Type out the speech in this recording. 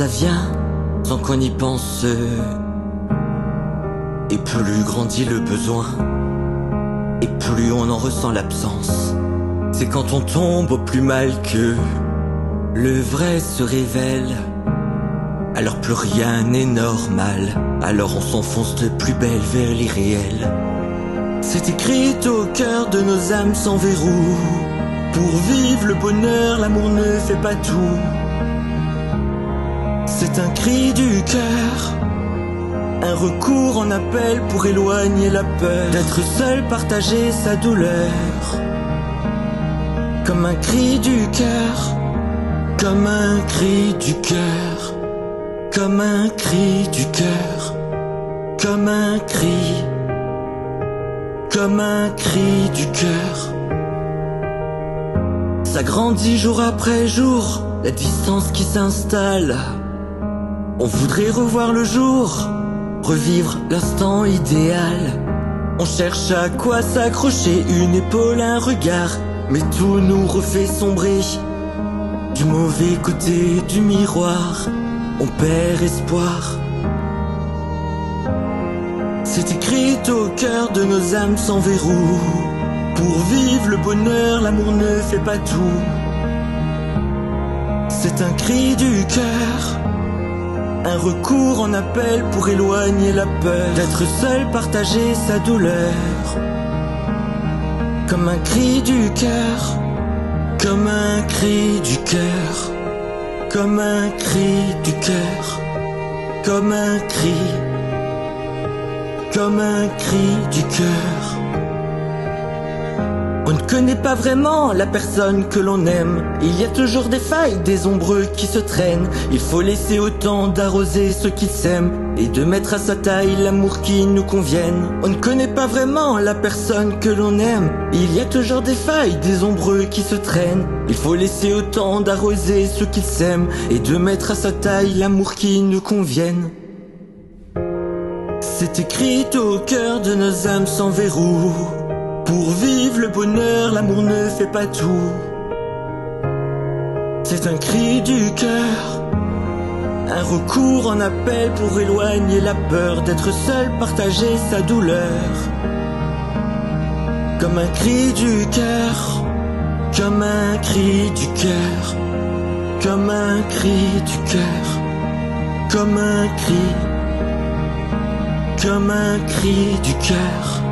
ça vient sans qu'on y pense. Et plus grandit le besoin, et plus on en ressent l'absence. C'est quand on tombe au plus mal que le vrai se révèle. Alors plus rien n'est normal, alors on s'enfonce de plus belle vers l'irréel. C'est écrit au cœur de nos âmes sans verrou. Pour vivre le bonheur, l'amour ne fait pas tout. C'est un cri du cœur, un recours en appel pour éloigner la peur d'être seul, partager sa douleur. Comme un cri du cœur, comme un cri du cœur, comme un cri du cœur, comme un cri, comme un cri du cœur. Ça grandit jour après jour, la distance qui s'installe. On voudrait revoir le jour, revivre l'instant idéal. On cherche à quoi s'accrocher, une épaule, un regard, mais tout nous refait sombrer. Du mauvais côté du miroir, on perd espoir. C'est écrit au cœur de nos âmes sans verrou. Pour vivre le bonheur, l'amour ne fait pas tout. C'est un cri du cœur, un recours en appel pour éloigner la peur d'être seul, partager sa douleur. Comme un cri du cœur, comme un cri du cœur, comme un cri du cœur, comme un cri, comme un cri du cœur. On ne connaît pas vraiment la personne que l'on aime. Il y a toujours des failles, des ombreux qui se traînent. Il faut laisser au temps d'arroser ceux qui s'aiment et de mettre à sa taille l'amour qui nous convienne. On ne connaît pas vraiment la personne que l'on aime. Il y a toujours des failles, des ombreux qui se traînent. Il faut laisser au temps d'arroser ceux qui s'aiment et de mettre à sa taille l'amour qui nous convienne. C'est écrit au cœur de nos âmes sans verrou. Pour vivre le bonheur, l'amour ne fait pas tout. C'est un cri du cœur, un recours en appel pour éloigner la peur d'être seul, partager sa douleur. Comme un cri du cœur, comme un cri du cœur, comme un cri du cœur, comme un cri du cœur.